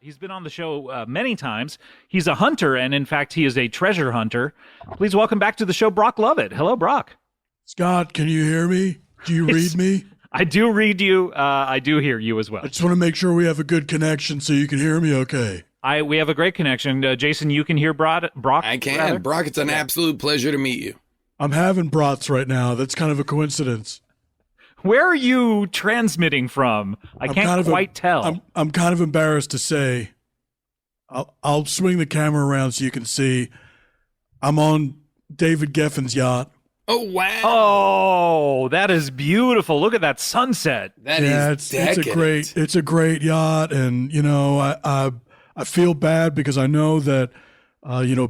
He's been on the show many times. He's a hunter, and in fact, he is a treasure hunter. Please welcome back to the show, Brock Lovett. Hello, Brock. Scott, can you hear me? Do you read me? I do read you. I do hear you as well. I just want to make sure we have a good connection so you can hear me okay. We have a great connection. Jason, you can hear Brock? I can. Rather? Brock, it's an absolute pleasure to meet you. I'm having brats right now. That's kind of a coincidence. Where are you transmitting from? I can't quite tell. I'm kind of embarrassed to say. I'll swing the camera around so you can see. I'm on David Geffen's yacht. Oh, wow. Oh, that is beautiful. Look at that sunset. That is decadent. It's a great yacht. And, I feel bad because I know that,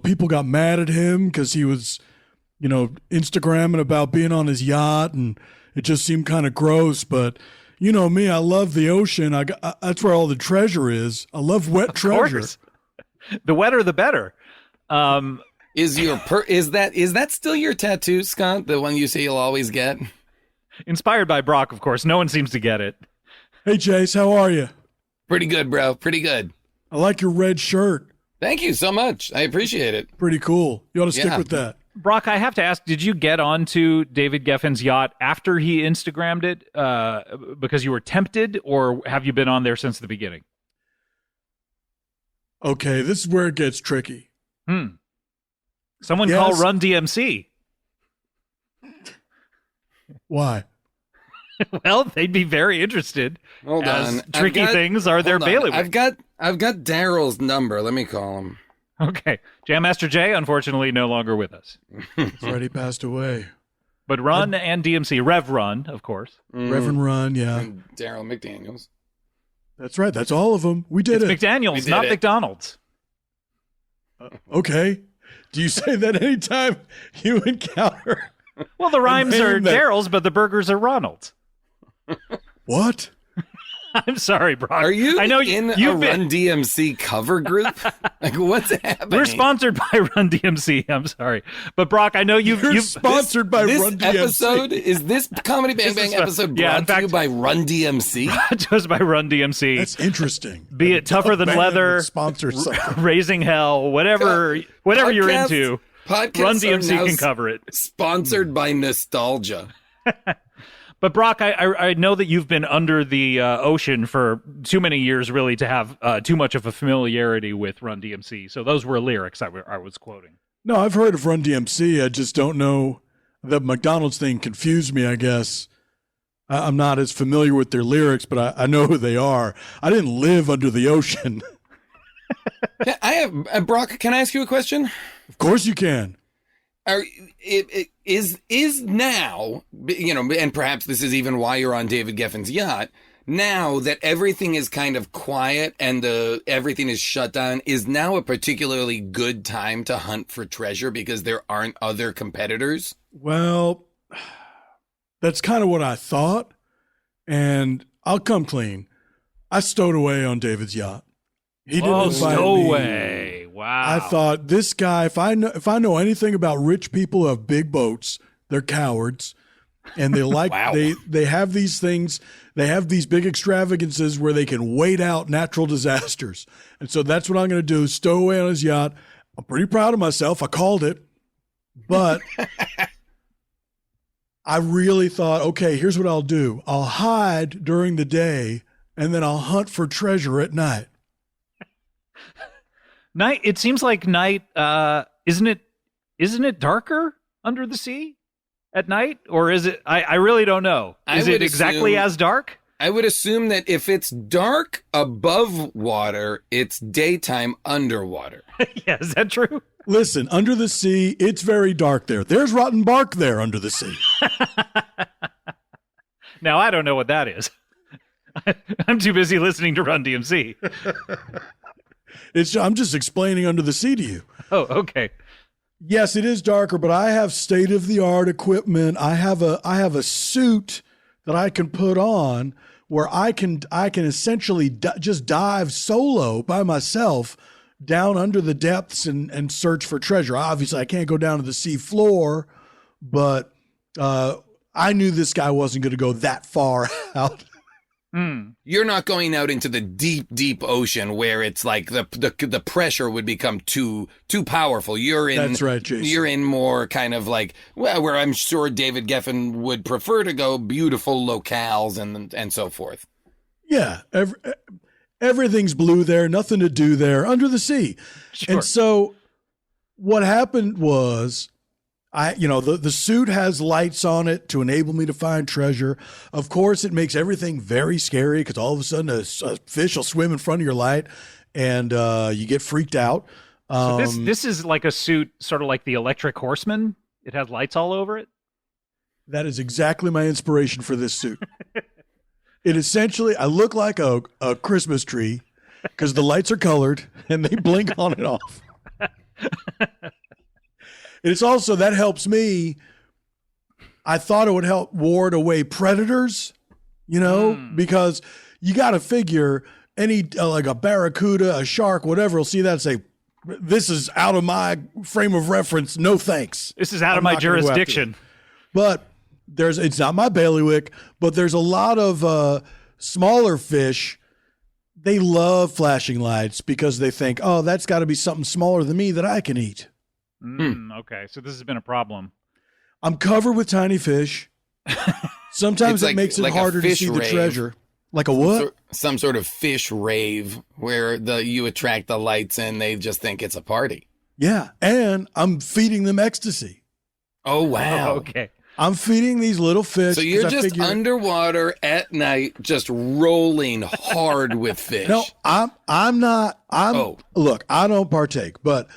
people got mad at him because he was, Instagramming about being on his yacht, and it just seemed kind of gross. But, you know me, I love the ocean. That's where all the treasure is. I love wet treasure. Course. The wetter, the better. Is that still your tattoo, Scott? The one you say you'll always get? Inspired by Brock, of course. No one seems to get it. Hey, Jace, how are you? Pretty good, bro. Pretty good. I like your red shirt. Thank you so much. I appreciate it. Pretty cool. You ought to stick with that. Brock, I have to ask, did you get onto David Geffen's yacht after he Instagrammed it because you were tempted, or have you been on there since the beginning? Okay, this is where it gets tricky. Someone call Run DMC. Why? Well, they'd be very interested. Hold on. Tricky things are their bailiwick. I've got Daryl's number. Let me call him. Okay. Jam Master Jay, unfortunately, no longer with us. He's already passed away. But Run and DMC. Rev Run, of course. Reverend Run, yeah. And Daryl McDaniels. That's right. That's all of them. We did it's it. McDaniels, not McDonald's. Okay. Do you say that anytime you encounter? Well, the rhymes are Daryl's, but the burgers are Ronald's. What? I'm sorry, Brock. Are you I know in you've a been... Run DMC cover group? Like, what's happening? We're sponsored by Run DMC. I'm sorry. But, Brock, I know you've sponsored by Run DMC. Is this Comedy Bang Bang episode brought to you by Run DMC? Just by Run DMC. That's interesting. Be it Tougher Than Leather, sponsor something. Raising Hell, whatever you're into, Run DMC can cover it. Sponsored by Nostalgia. But Brock, I know that you've been under the ocean for too many years, really, to have too much of a familiarity with Run DMC. So those were lyrics I was quoting. No, I've heard of Run DMC. I just don't know. The McDonald's thing confused me, I guess. I'm not as familiar with their lyrics, but I know who they are. I didn't live under the ocean. I have Brock, can I ask you a question? Of course you can. Is now, and perhaps this is even why you're on David Geffen's yacht, now that everything is kind of quiet and everything is shut down, is now a particularly good time to hunt for treasure because there aren't other competitors? Well, that's kind of what I thought, and I'll come clean. I stowed away on David's yacht. He didn't invite me. Way. Wow. I thought, this guy, if I know anything about rich people who have big boats, they're cowards. And they like Wow. they have these things, they have these big extravagances where they can wait out natural disasters. And so that's what I'm going to do, stow away on his yacht. I'm pretty proud of myself. I called it. But I really thought, okay, here's what I'll do. I'll hide during the day, and then I'll hunt for treasure at night. Night. It seems like night. Isn't it darker under the sea at night, or is it? I really don't know. Is it exactly as dark? I would assume that if it's dark above water, it's daytime underwater. Yeah, is that true? Listen, under the sea, it's very dark there. There's rotten bark there under the sea. Now I don't know what that is. I'm too busy listening to Run DMC. I'm just explaining under the sea to you. Oh, okay. Yes, it is darker, but I have state-of-the-art equipment. I have a suit that I can put on where I can essentially just dive solo by myself down under the depths and search for treasure. Obviously, I can't go down to the sea floor, but I knew this guy wasn't going to go that far out. Mm. You're not going out into the deep, deep ocean where it's like the pressure would become too powerful. You're in. That's right, Jason. You're in more kind of like, well, where I'm sure David Geffen would prefer to go, beautiful locales and so forth. Yeah, everything's blue there, nothing to do there, under the sea. Sure. And so what happened was the suit has lights on it to enable me to find treasure. Of course, it makes everything very scary because all of a sudden a fish will swim in front of your light and you get freaked out. So this is like a suit, sort of like the Electric Horseman. It has lights all over it. That is exactly my inspiration for this suit. It essentially, I look like a Christmas tree because the lights are colored and they blink on and off. It's also, that helps me. I thought it would help ward away predators, because you got to figure any, like a barracuda, a shark, whatever, will see that and say, this is out of my frame of reference. No thanks. This is out of my jurisdiction. But it's not my bailiwick, but there's a lot of smaller fish. They love flashing lights because they think, oh, that's got to be something smaller than me that I can eat. Okay, so this has been a problem. I'm covered with tiny fish. Sometimes it makes it harder to see the treasure. Like a what? Some sort of fish rave where you attract the lights and they just think it's a party. Yeah, and I'm feeding them ecstasy. Oh, wow. Oh, okay. I'm feeding these little fish. So you're just underwater at night, just rolling hard with fish. No, I'm not. Look, I don't partake, but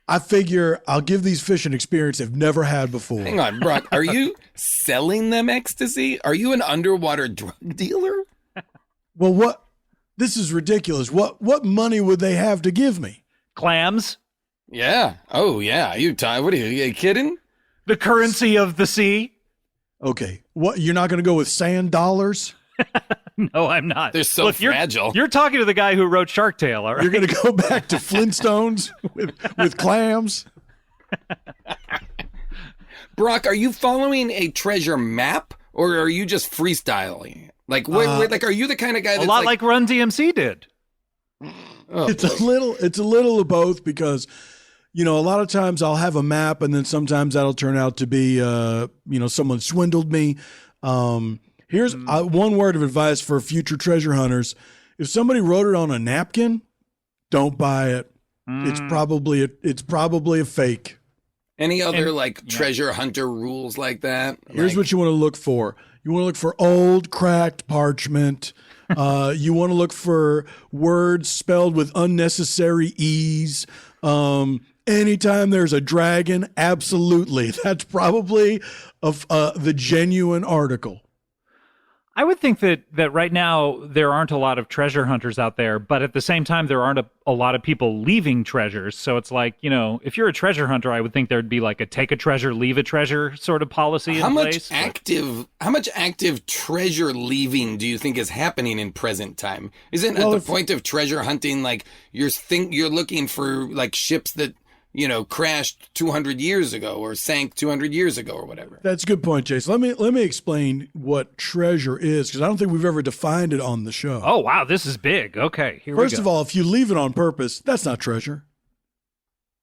I figure I'll give these fish an experience they've never had before. Hang on, Brock. Are you selling them ecstasy? Are you an underwater drug dealer? Well, what? This is ridiculous. What money would they have to give me? Clams? Yeah. Oh, yeah. What are you kidding? The currency of the sea? Okay. What? You're not going to go with sand dollars? No, I'm not. They're so fragile. You're talking to the guy who wrote Shark Tale, all right? You're going to go back to Flintstones with clams? Brock, are you following a treasure map or are you just freestyling? Like, are you the kind of guy that's a lot like Run DMC did? Oh, it's a little of both because, a lot of times I'll have a map and then sometimes that'll turn out to be, someone swindled me. Here's one word of advice for future treasure hunters. If somebody wrote it on a napkin, don't buy it. It's probably a fake. Any other treasure hunter rules like that? Here's what you want to look for. You want to look for old cracked parchment. You want to look for words spelled with unnecessary E's. Anytime there's a dragon, absolutely. That's probably the genuine article. I would think that right now there aren't a lot of treasure hunters out there, but at the same time there aren't a lot of people leaving treasures. So it's like, if you're a treasure hunter, I would think there'd be like a take a treasure, leave a treasure sort of policy in place. How much active treasure leaving do you think is happening in present time? Isn't at the point of treasure hunting like you're looking for like ships that crashed 200 years ago or sank 200 years ago or whatever? That's a good point, Jason. Let me explain what treasure is because I don't think we've ever defined it on the show. Oh, wow. This is big. Okay, here we go. First of all, if you leave it on purpose, that's not treasure.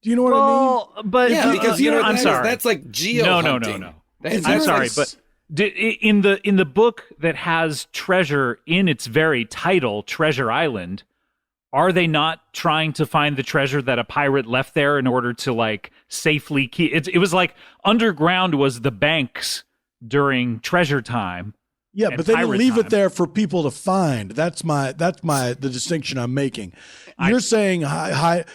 Do you know what I mean? But because I'm sorry. That's like geo hunting. No. I'm sorry, but in the book that has treasure in its very title, Treasure Island, are they not trying to find the treasure that a pirate left there in order to safely keep it? It was like underground was the banks during treasure time. Yeah, but they didn't leave it there for people to find. That's the distinction I'm making. You're saying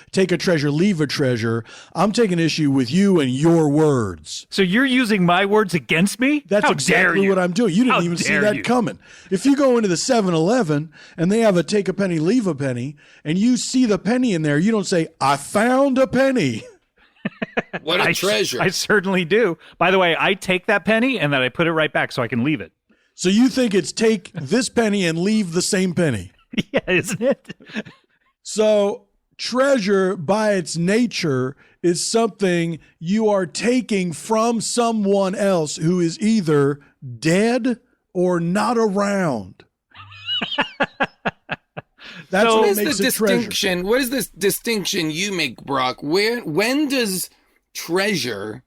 take a treasure, leave a treasure. I'm taking issue with you and your words. So you're using my words against me? That's exactly what I'm doing. You didn't even see that coming. If you go into the 7-Eleven and they have a take a penny, leave a penny, and you see the penny in there, you don't say, I found a penny. What a treasure. I certainly do. By the way, I take that penny and then I put it right back so I can leave it. So you think it's take this penny and leave the same penny? Yeah, isn't it? So treasure by its nature is something you are taking from someone else who is either dead or not around. That's So what What is makes the it treasure. distinction? What is this distinction you make, Brock? When does treasure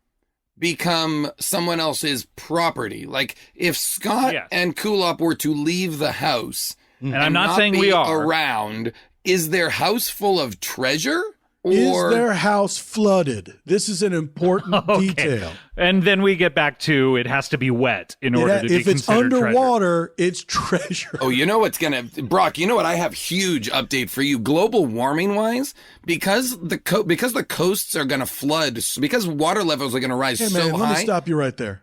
become someone else's property? Like if Scott Yes. and Kulop were to leave the house, And I'm not saying we be are. around, is their house full of treasure? Is Or their house flooded? This is an important Okay. detail. And then we get back to it has to be wet in order to be If it's considered treasure. underwater, it's treasure. oh, you know what's gonna Brock? You know what? I have huge update for you. Global warming wise, because the coasts are gonna flood, because water levels are gonna rise Hey man, so let high. me stop you right there.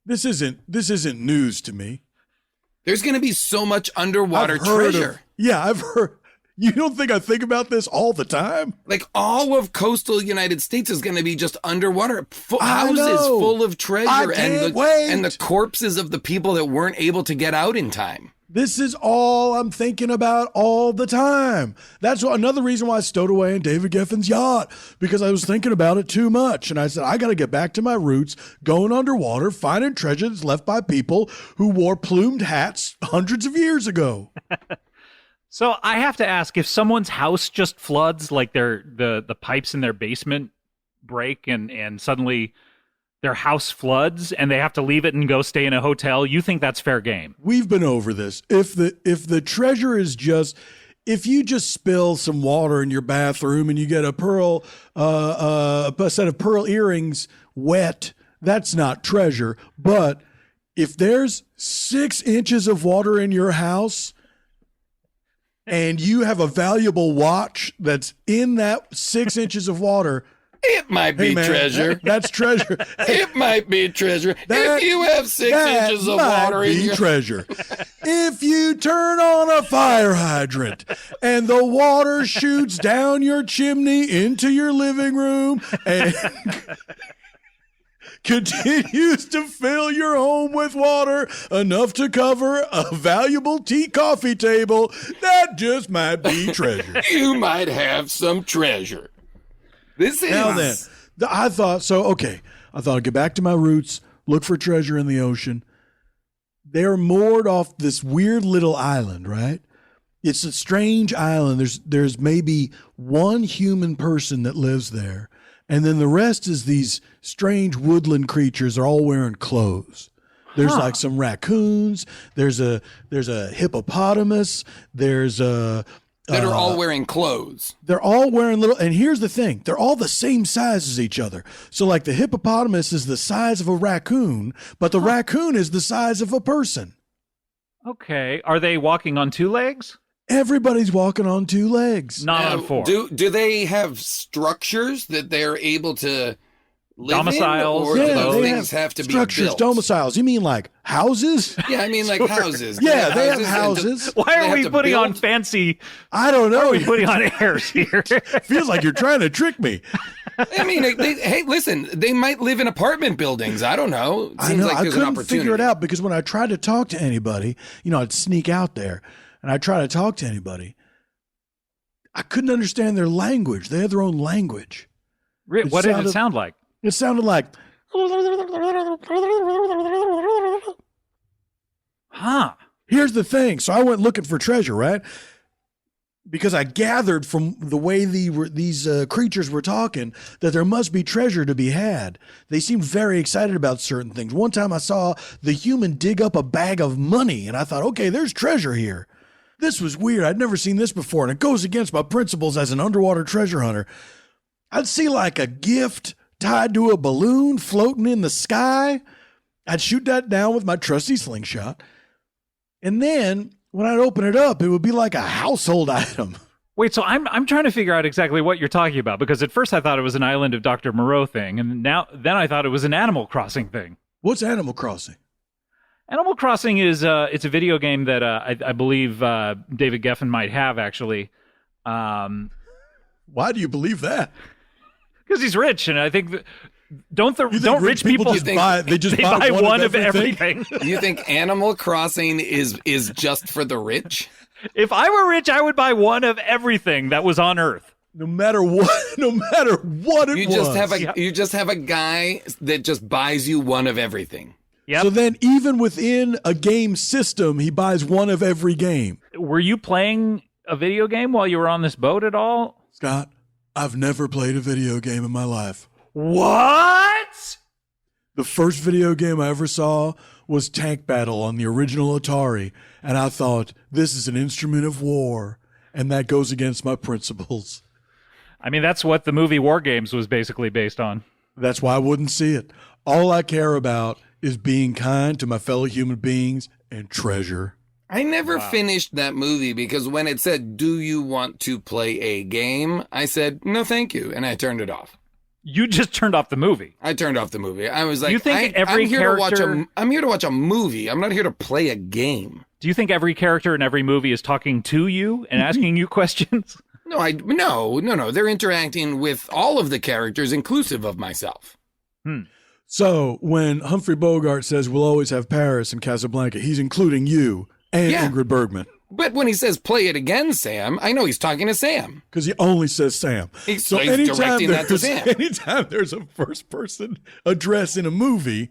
This isn't news to me. There's gonna be so much underwater I've heard treasure. I've heard. You don't think I think about this all the time? Like all of coastal United States is going to be just underwater, I houses know. full of treasure, I and can't wait. and the corpses of the people that weren't able to get out in time. This is all I'm thinking about all the time. That's another reason why I stowed away in David Geffen's yacht, because I was thinking about it too much. And I said, I got to get back to my roots, going underwater, finding treasure that's left by people who wore plumed hats hundreds of years ago. So I have to ask, if someone's house just floods, like the pipes in their basement break and suddenly their house floods and they have to leave it and go stay in a hotel, you think that's fair game? We've been over this. If the treasure is just, if you just spill some water in your bathroom and you get a set of pearl earrings wet, that's not treasure. But if there's 6 inches of water in your house and you have a valuable watch that's in that 6 inches of water, It might be hey man, treasure. That's treasure. It might be treasure. That- if you have 6 that inches of might water in be your treasure. If you turn on a fire hydrant and the water shoots down your chimney into your living room and continues to fill your home with water enough to cover a valuable coffee table, that just might be treasure. you might have some treasure. This is Now then, I thought I'd get back to my roots, look for treasure in the ocean. They're moored off this weird little island, right? It's a strange island. There's maybe one human person that lives there, and then the rest is these strange woodland creatures. They're all wearing clothes. There's like some raccoons. There's a hippopotamus. There's a that are all wearing clothes. They're all wearing little, and here's the thing, they're all the same size as each other. So like the hippopotamus is the size of a raccoon, but the raccoon is the size of a person. Okay. Are they walking on 2 legs? Everybody's walking on 2 legs. Not Now, on 4. Do they have structures that they're able to live Domiciles, in, or do yeah, those they things have to be structures, built? domiciles. You mean like houses? Yeah, I mean like houses. Yeah, they have and houses. Why they are have we to putting on build- fancy? I don't know. We're putting on airs here. Feels like you're trying to trick me. I mean, hey, listen, they might live in apartment buildings. I don't know. It I seems know. like I there's an couldn't opportunity. figure it out because when I tried to talk to anybody, I'd sneak out there and I'd try to talk to anybody. I couldn't understand their language. They had their own language. What did it sound like? It sounded like, Huh. here's the thing. So I went looking for treasure, right? Because I gathered from the way these creatures were talking that there must be treasure to be had. They seemed very excited about certain things. One time I saw the human dig up a bag of money, and I thought, okay, there's treasure here. This was weird. I'd never seen this before, and it goes against my principles as an underwater treasure hunter. I'd see like a gift tied to a balloon floating in the sky. I'd shoot that down with my trusty slingshot. And then when I'd open it up, it would be like a household item. Wait, so I'm trying to figure out exactly what you're talking about, because at first I thought it was an Island of Dr. Moreau thing, and then I thought it was an Animal Crossing thing. What's Animal Crossing? Animal Crossing is it's a video game that I believe David Geffen might have, actually. Why do you believe that? Because he's rich, and I think don't You think rich rich people just buy? They just they buy, one of everything? You think Animal Crossing is just for the rich? If I were rich, I would buy one of everything that was on Earth. No matter what, it You was. just have a guy that just buys you one of everything. Yep. So then, even within a game system, he buys one of every game. Were you playing a video game while you were on this boat at all? Scott, I've never played a video game in my life. What? The first video game I ever saw was Tank Battle on the original Atari, and I thought, this is an instrument of war, and that goes against my principles. I mean, that's what the movie War Games was basically based on. That's why I wouldn't see it. All I care about is being kind to my fellow human beings and treasure. I never finished that movie because when it said, do you want to play a game? I said, no, thank you. And I turned it off. You just turned off the movie. I turned off the movie. I was like, you think every I'm here character... I'm here to watch a movie. I'm not here to play a game. Do you think every character in every movie is talking to you and asking you questions? No. They're interacting with all of the characters, inclusive of myself. So when Humphrey Bogart says we'll always have Paris and Casablanca, he's including you and Ingrid Bergman. But when he says play it again, Sam, I know he's talking to Sam. Because he only says Sam. He's directing that to Sam. Anytime there's a first person address in a movie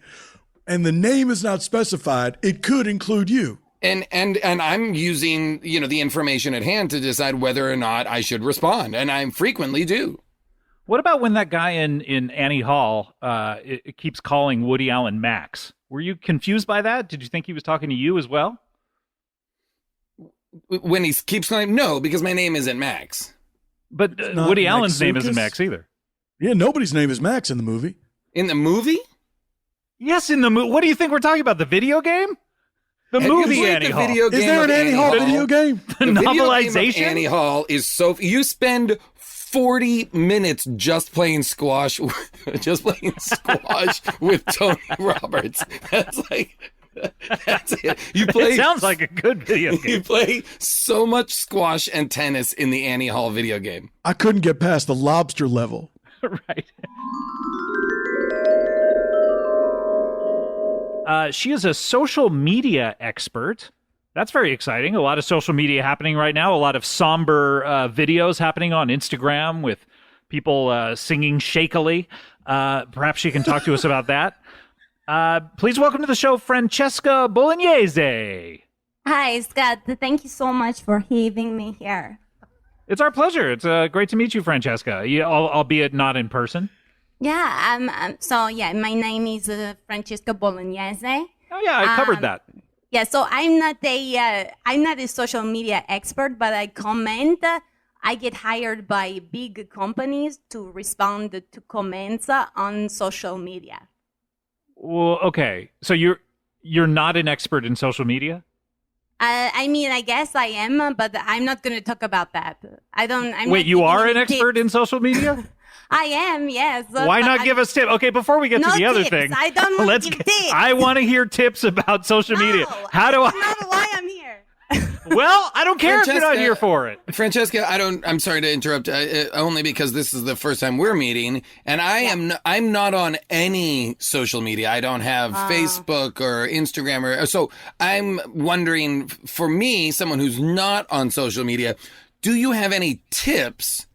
and the name is not specified, it could include you. And I'm using, the information at hand to decide whether or not I should respond. And I frequently do. What about when that guy in Annie Hall it keeps calling Woody Allen Max? Were you confused by that? Did you think he was talking to you as well? When he keeps calling, no, because my name isn't Max. But Woody Allen's name isn't Max either. Yeah, nobody's name is Max in the movie. In the movie? Yes, in the movie. What do you think we're talking about? The video game? The movie Annie Hall. Is there an Annie Hall video game? The novelization? Annie Hall is so... You spend 40 minutes just playing squash with Tony Roberts. That's it. It sounds like a good video game. You play so much squash and tennis in the Annie Hall video game. I couldn't get past the lobster level. Right. She is a social media expert. That's very exciting. A lot of social media happening right now. A lot of somber videos happening on Instagram with people singing shakily. Perhaps she can talk to us about that. Please welcome to the show, Francesca Bolognese. Hi, Scott. Thank you so much for having me here. It's our pleasure. It's great to meet you, Francesca, albeit not in person. Yeah, my name is Francesca Bolognese. Oh, yeah, I covered that. Yeah, so I'm not a social media expert, but I comment. I get hired by big companies to respond to comments on social media. Well, okay. So you're not an expert in social media? I guess I am, but I'm not going to talk about that. Wait, you are an expert in social media? I am, yes. Why not give us tips? Okay, before we get to the other thing, I don't want to give tips. I want to hear tips about social media. How do That's not why I'm here. Well, I don't care if you're not here for it. Francesca, I'm sorry to interrupt, only because this is the first time we're meeting, and I'm not on any social media. I don't have Facebook or Instagram, so I'm wondering, for me, someone who's not on social media, do you have any tips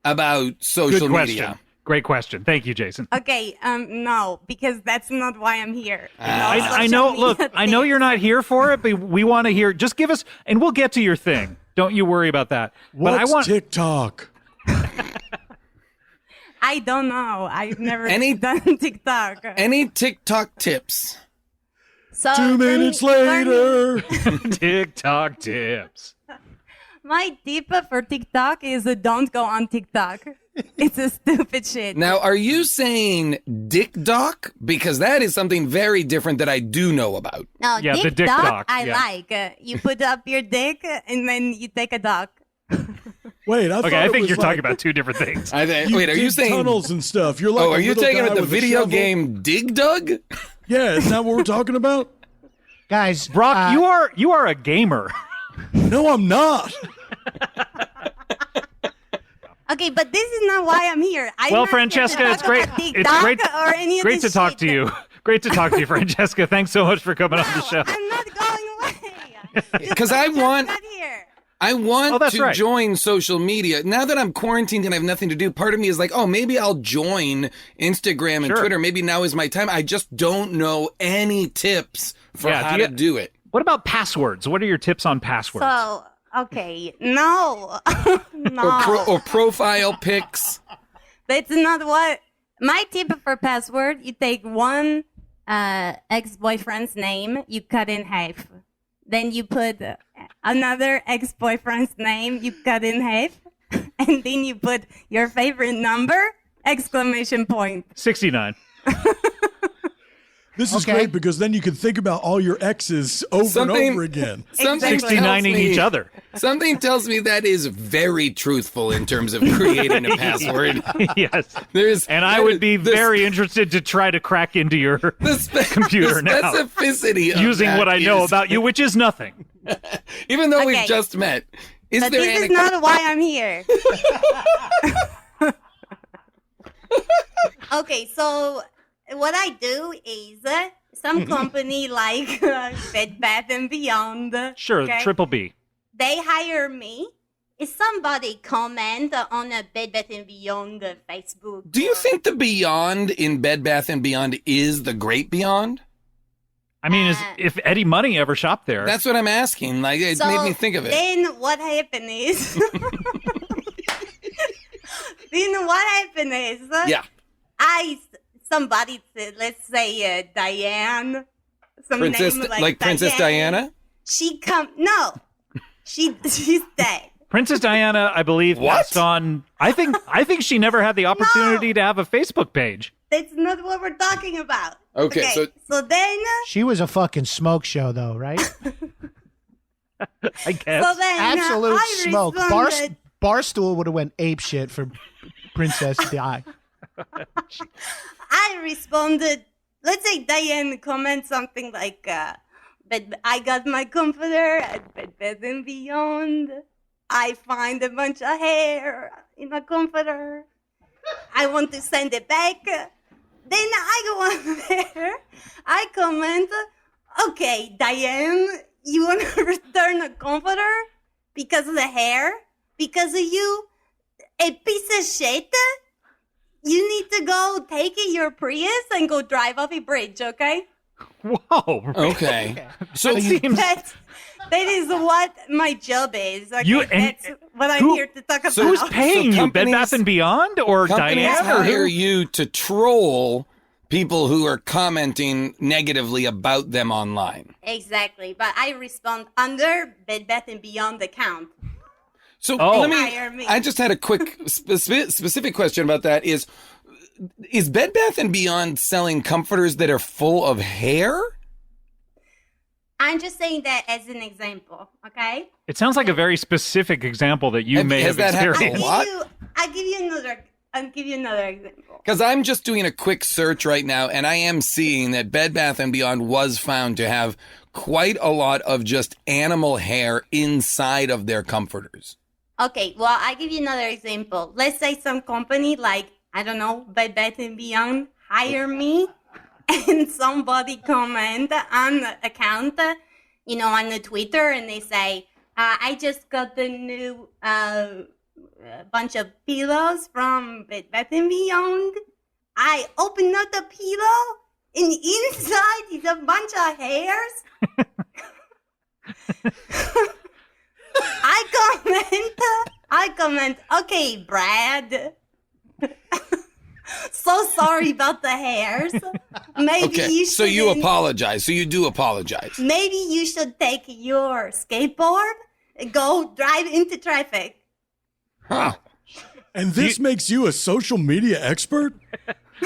about social media? Great question. Thank you, Jason. Okay, no, because that's not why I'm here. I know. Look, I know you're not here for it, but we want to hear. Just give us, and we'll get to your thing. Don't you worry about that. What's TikTok? I don't know. I've never done TikTok. Any TikTok tips? So 2 minutes later. TikTok tips. My tip for TikTok is don't go on TikTok. It's a stupid shit. Now, are you saying dick doc? Because that is something very different that I do know about. No, yeah, the dick doc. I like. You put up your dick and then you take a doc. Wait, I think you're talking about two different things. Wait, are you saying tunnels and stuff? You're like, are you taking guy it the with a video shovel? game Dig Dug? Yeah, isn't that what we're talking about? Guys, Brock, you are a gamer. No, I'm not. Okay, but this is not why I'm here. Well, Francesca, it's great. It's great to talk to you. Great to talk to you, Francesca. Thanks so much for coming on the show. I'm not going away. Because I want to right. join social media. Now that I'm quarantined and I have nothing to do, part of me is like, oh, maybe I'll join Instagram and Twitter. Maybe now is my time. I just don't know any tips for how to do it. What about passwords? What are your tips on passwords? So, Okay, no. No. Or profile pics. That's not what. My tip for password, you take one ex-boyfriend's name, you cut in half. Then you put another ex-boyfriend's name, you cut in half. And then you put your favorite number, exclamation point. 69. This is Okay. great because then you can think about all your exes over and over again. Something Exactly. tells 69ing me- each other. Something tells me that is very truthful in terms of creating a password. Yes. There's And I would be very interested to try to crack into your computer the now. specificity of using that what I know is- about you, which is nothing. even though Okay. we've just met. Is But there this any is not why I'm here. Okay, so what I do is some company like Bed Bath and Beyond. Sure, okay, triple B. they hire me. If somebody comment on a Bed Bath and Beyond Facebook, Do you think the Beyond in Bed Bath and Beyond is the Great Beyond? I mean, if Eddie Money ever shopped there. That's what I'm asking. Like it so made me think of it. Then what happened is, Yeah. Somebody said, let's say Diane, some Princess name like Princess Diana? She's dead. Princess Diana, I believe, What? passed on. I think she never had the opportunity to have a Facebook page. That's not what we're talking about. Okay, so then, She was a fucking smoke show, though, right? I guess. so then Absolute I smoke. responded, Barstool would have went ape shit for Princess Di. I responded, let's say Diane comments something like, but I got my comforter at Bed Bath and Beyond. I find a bunch of hair in my comforter. I want to send it back. Then I go on there. I comment, okay, Diane, you want to return a comforter because of the hair? Because of you? A piece of shit? You need to go take your Prius and go drive off a bridge, okay? Whoa. Okay. So Seems- That is what my job is. Okay? You- and- That's what I'm who- here to talk about. Who's paying you? Bed companies- Bath and Beyond or companies Diana? Or hire who? you to troll people who are commenting negatively about them online. Exactly, but I respond under Bed Bath and Beyond account. So Oh. let Hire me. I just had a quick specific question about that. Is Bed Bath and Beyond selling comforters that are full of hair? I'm just saying that as an example, okay? It sounds like a very specific example that you may Has have that happened experienced. a lot? I'll give you another example. Because I'm just doing a quick search right now, and I am seeing that Bed Bath and Beyond was found to have quite a lot of just animal hair inside of their comforters. Okay, well, I'll give you another example. Let's say some company like, I don't know, Bed Bath and Beyond hire me and somebody comment on the account, on the Twitter, and they say, I just got the new bunch of pillows from Bed Bath and Beyond. I open up the pillow, and inside is a bunch of hairs. I comment, okay, Brad. So sorry about the hairs. Maybe Okay, you so you shouldn't- apologize. So you do apologize. Maybe you should take your skateboard and go drive into traffic. Huh. And this makes you a social media expert?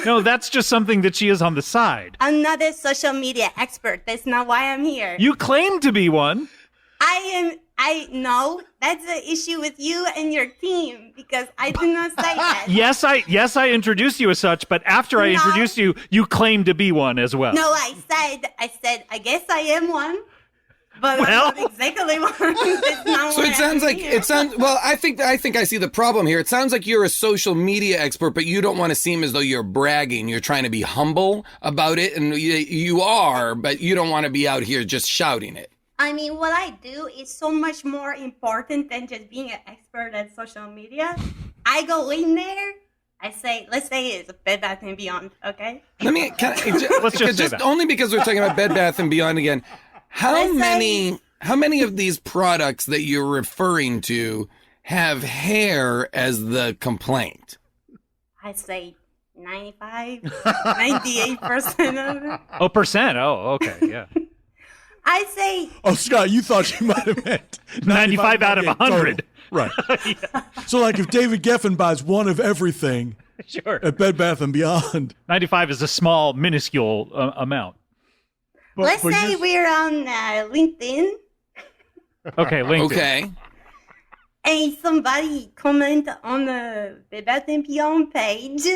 No, that's just something that she is on the side. I'm not a social media expert. That's not why I'm here. You claim to be one. I know that's the issue with you and your team because I do not say that. Yes, I introduced you as such, but after I No. introduced you, you claim to be one as well. No, I said, I guess I am one, but Well. I'm not exactly one. That's not So why it sounds I'm like here. well, I think I see the problem here. It sounds like you're a social media expert, but you don't want to seem as though you're bragging. You're trying to be humble about it, and you are, but you don't want to be out here just shouting it. I mean, what I do is so much more important than just being an expert at social media. I go in there, I say, let's say it's Bed Bath and Beyond, okay? Let me Let's just say that. only because we're talking about Bed Bath and Beyond again. How Let's many say How many of these products that you're referring to have hair as the complaint? I say 95, 98% of it. Oh, percent. Oh, okay. Yeah. I say Oh, Scott, you thought you might have meant 95 out of 100. total. Right. So, like, if David Geffen buys one of everything Sure. at Bed Bath & Beyond. 95 is a small, minuscule amount. let's but say you- we're on LinkedIn Okay, LinkedIn. Okay. and somebody comment on the Bath and Beyond page.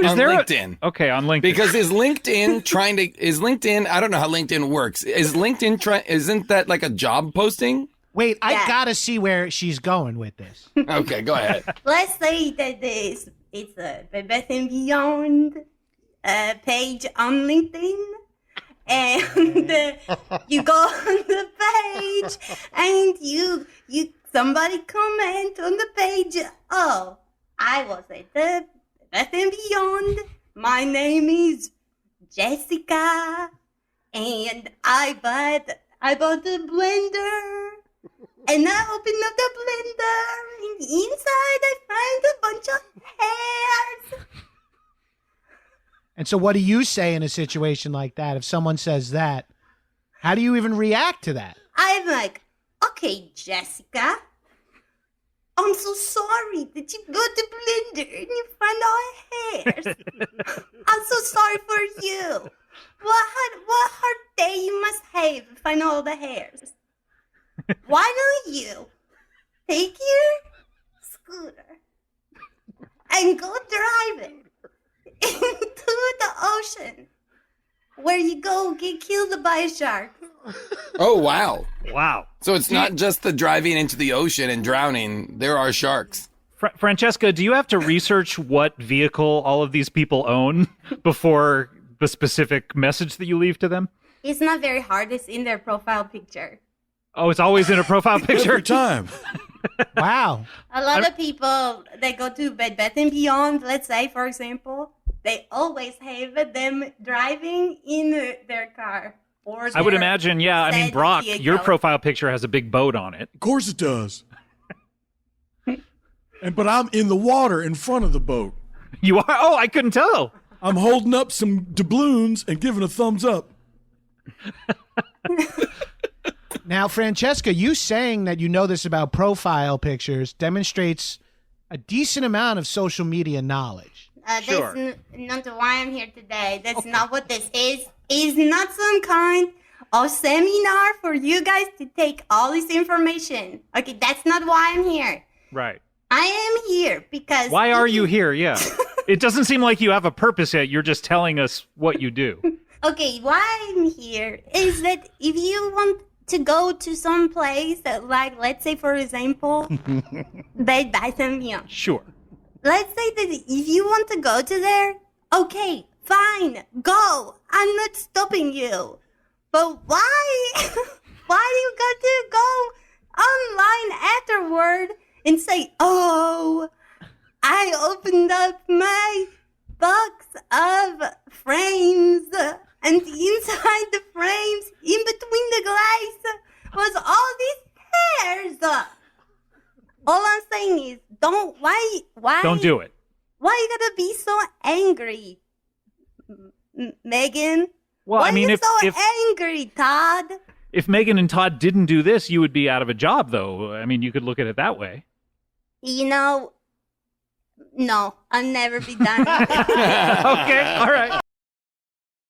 On there LinkedIn. Okay, on LinkedIn. Because is LinkedIn, I don't know how LinkedIn works. Is LinkedIn, isn't that like a job posting? Wait, I Yeah. gotta see where she's going with this. Okay, go ahead. Let's say that it's a Bath and Beyond page on LinkedIn. And you go on the page and you somebody comment on the page, oh, I was at the Bath and Beyond. My name is Jessica and I bought the blender. And I opened up the blender and inside I find a bunch of hairs. And so, what do you say in a situation like that? If someone says that, how do you even react to that? I'm like, okay, Jessica, I'm so sorry that you go to Blender and you find all hairs. I'm so sorry for you. What hard day you must have to find all the hairs. Why don't you take your scooter and go driving into the ocean where you go get killed by a shark? Oh, wow. Wow. So it's not just the driving into the ocean and drowning. There are sharks. Francesca, do you have to research what vehicle all of these people own before the specific message that you leave to them? It's not very hard. It's in their profile picture. Oh, it's always in a profile picture? Every time. Wow. A lot of people, they go to Bed Bath & Beyond, let's say, for example, they always have them driving in their car. Or I would their imagine, yeah. I mean, said Brock, vehicle. your profile picture has a big boat on it. Of course it does. But I'm in the water in front of the boat. You are? Oh, I couldn't tell. I'm holding up some doubloons and giving a thumbs up. Now, Francesca, you saying that you know this about profile pictures demonstrates a decent amount of social media knowledge. Sure. That's not why I'm here today. That's not what this is. It's not some kind of seminar for you guys to take all this information. Okay, that's not why I'm here. Right. I am here because... Why are you here? Yeah. It doesn't seem like you have a purpose yet. You're just telling us what you do. Okay, why I'm here is that if you want to go to some place, like, let's say, for example, Bed Bath & Beyond. Sure. Let's say that if you want to go to there, okay, fine, go. I'm not stopping you. But why? Why you got to go online afterward and say, oh, I opened up my box of frames, and inside the frames, in between the glass, was all these hairs. All I'm saying is, why? Don't do it. Why you gotta be so angry, Megan? Well, why I mean, you if so angry, Todd? if Megan and Todd didn't do this, you would be out of a job, though. I mean, you could look at it that way. You know, no, I'll never be done. Okay, all right.